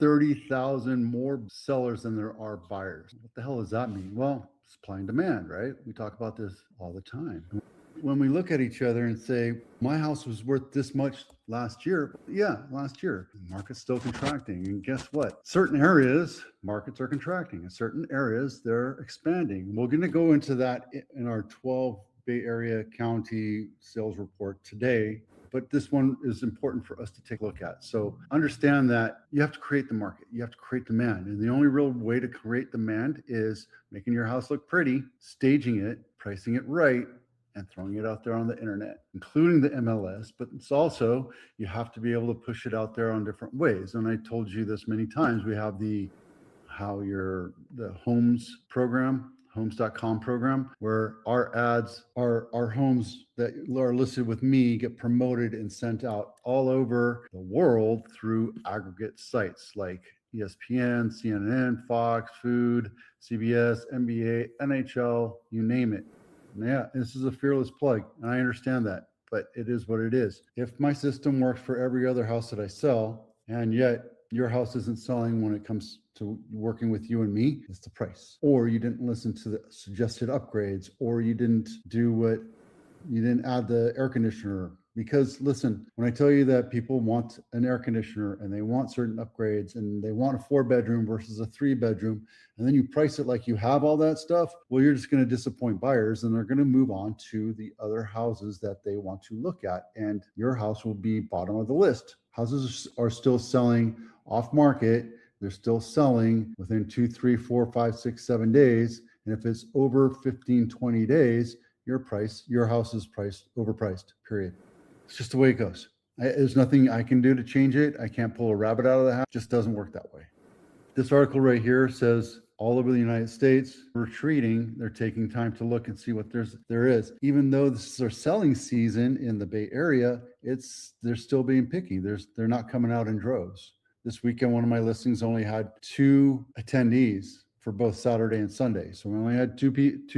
30,000 more sellers than there are buyers. What the hell does that mean? Well, supply and demand, right? We talk about this all the time. When we look at each other and say, my house was worth this much last year. Yeah, last year. The market's still contracting. And guess what? Certain areas, markets are contracting. In certain areas, they're expanding. We're going to go into that in our 12 Bay Area County sales report today. But this one is important for us to take a look at. So understand that you have to create the market. You have to create demand. And the only real way to create demand is making your house look pretty, staging it, pricing it right, and throwing it out there on the internet, including the MLS. But it's also, you have to be able to push it out there on different ways. And I told you this many times. We have the homes program, homes.com program, where our ads, our homes that are listed with me get promoted and sent out all over the world through aggregate sites like ESPN, CNN, Fox, Food, CBS, NBA, NHL, you name it. Yeah, this is a fearless plug, and I understand that, but it is what it is. If my system works for every other house that I sell, and yet your house isn't selling when it comes to working with you and me, it's the price. Or you didn't listen to the suggested upgrades, or you didn't add the air conditioner. Because listen, when I tell you that people want an air conditioner and they want certain upgrades and they want a 4-bedroom versus a 3-bedroom, and then you price it like you have all that stuff, well, you're just going to disappoint buyers and they're going to move on to the other houses that they want to look at. And your house will be bottom of the list. Houses are still selling off market. They're still selling within 2, 3, 4, 5, 6, 7 days. And if it's over 15, 20 days, your house is overpriced, period. It's just the way it goes. There's nothing I can do to change it. I can't pull a rabbit out of the hat. It just doesn't work that way. This article right here says all over the United States, retreating, they're taking time to look and see what there is. Even though this is their selling season in the Bay Area, they're still being picky. They're not coming out in droves. This weekend, one of my listings only had 2 attendees for both Saturday and Sunday. So we only had two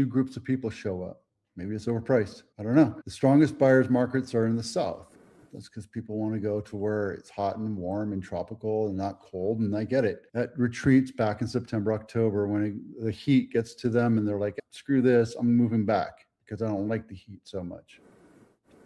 groups of people show up. Maybe it's overpriced. I don't know. The strongest buyers markets are in the South. That's because people want to go to where it's hot and warm and tropical and not cold. And I get it. That retreats back in September, October, when the heat gets to them and they're like, screw this, I'm moving back because I don't like the heat so much.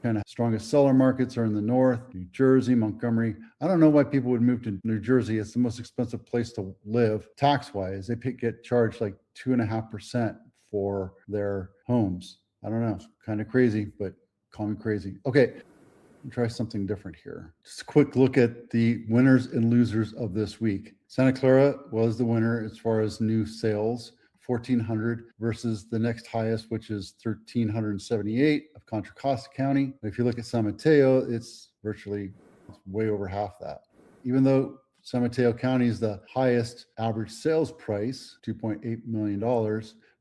Kind of strongest seller markets are in the North, New Jersey, Montgomery. I don't know why people would move to New Jersey. It's the most expensive place to live tax-wise. They get charged like 2.5% for their homes. I don't know, kind of crazy, but call me crazy. Okay, try something different here. Just a quick look at the winners and losers of this week. Santa Clara was the winner as far as new sales, 1,400 versus the next highest, which is 1,378 of Contra Costa County. If you look at San Mateo, it's way over half that. Even though San Mateo County is the highest average sales price, $2.8 million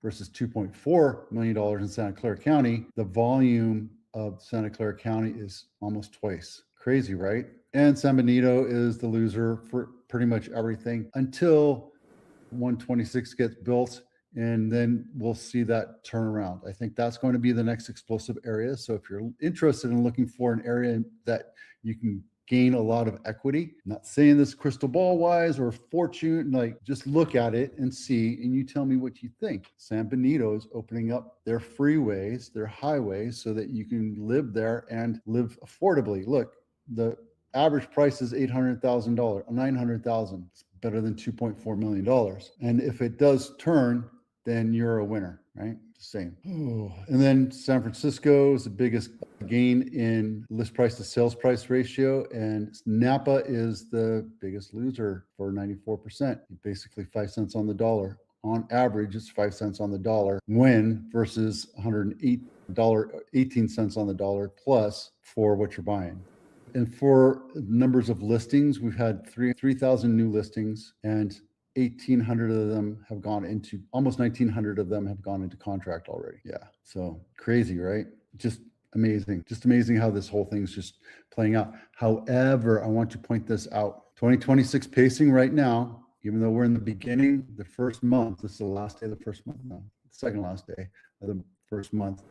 versus $2.4 million in Santa Clara County, the volume of Santa Clara County is almost twice. Crazy, right? And San Benito is the loser for pretty much everything until 126 gets built, and then we'll see that turnaround. I think that's going to be the next explosive area. So if you're interested in looking for an area that you can gain a lot of equity, I'm not saying this crystal ball wise or fortune, like just look at it and see, and you tell me what you think. San Benito is opening up their freeways, their highways, so that you can live there and live affordably. Look, the average price is $800,000, $900,000. It's better than $2.4 million. And if it does turn, then you're a winner, right? Same. And then San Francisco is the biggest gain in list price to sales price ratio, and Napa is the biggest loser for 94%. Basically 5 cents on the dollar. On average, it's 5 cents on the dollar win versus $108.18 cents on the dollar plus for what you're buying. And for numbers of listings, we've had 3,000 new listings, and 1,800 of them have gone into, almost 1,900 of them have gone into contract already. Yeah. So crazy, right? Just amazing. Just amazing how this whole thing's just playing out. However, I want to point this out. 2026 pacing right now, even though we're in the beginning, the first month, this is the last day of the first month, no, the second last day of the first month.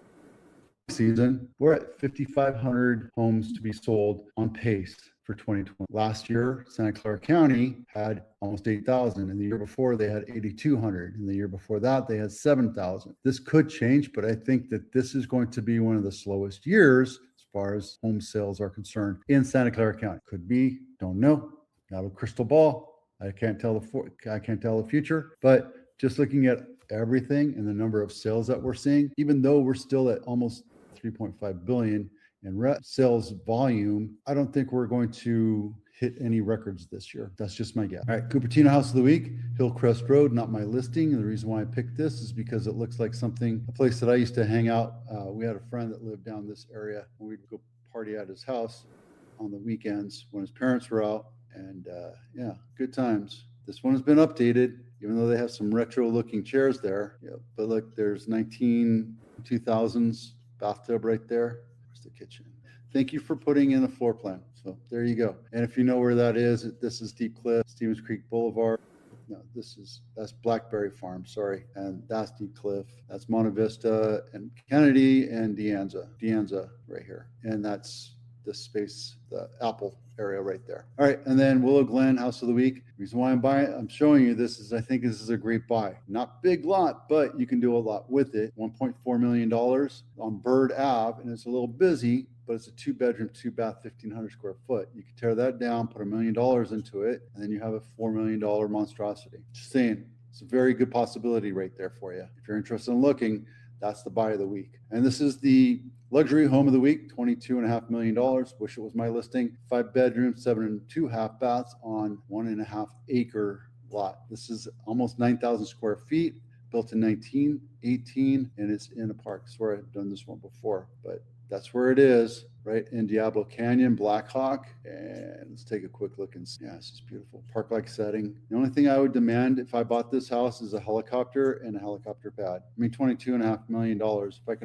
season, we're at 5,500 homes to be sold on pace for 2020. Last year, Santa Clara County had almost 8,000. And the year before, they had 8,200. And the year before that, they had 7,000. This could change, but I think that this is going to be one of the slowest years as far as home sales are concerned in Santa Clara County. Could be, don't know. Not a crystal ball. I can't tell the future, but just looking at everything and the number of sales that we're seeing, even though we're still at almost 3.5 billion in sales volume, I don't think we're going to hit any records this year. That's just my guess. All right, Cupertino House of the Week, Hillcrest Road, not my listing. And the reason why I picked this is because it looks like a place that I used to hang out. We had a friend that lived down this area, and we'd go party at his house on the weekends when his parents were out. And yeah, good times. This one has been updated, even though they have some retro looking chairs there. Yeah, but look, there's 2000s bathtub right there. Where's the kitchen? Thank you for putting in a floor plan. So there you go. And if you know where that is, this is Deep Cliff, Stevens Creek Boulevard. No, that's Blackberry Farm, sorry. And that's Deep Cliff. That's Monte Vista and Kennedy and De Anza right here. And that's the space, the Apple area right there. All right, and then Willow Glen House of the Week. The reason why I'm showing you this is I think this is a great buy. Not big lot, but you can do a lot with it. $1.4 million on Bird Ave, and it's a little busy, but it's a 2-bedroom, 2-bath, 1,500 square foot. You can tear that down, put $1 million into it, and then you have a $4 million monstrosity. Just saying, it's a very good possibility right there for you. If you're interested in looking, that's the buy of the week. And this is the luxury home of the week, $22.5 million. Wish it was my listing. 5 bedrooms, 7 and 2 half baths on 1.5 acre lot. This is almost 9,000 square feet, built in 1918, and it's in a park. I swear I've done this one before, but that's where it is, right in Diablo Canyon, Blackhawk. And let's take a quick look and see. Yeah, this is beautiful. Park-like setting. The only thing I would demand if I bought this house is a helicopter and a helicopter pad. I mean, $22.5 million. If I can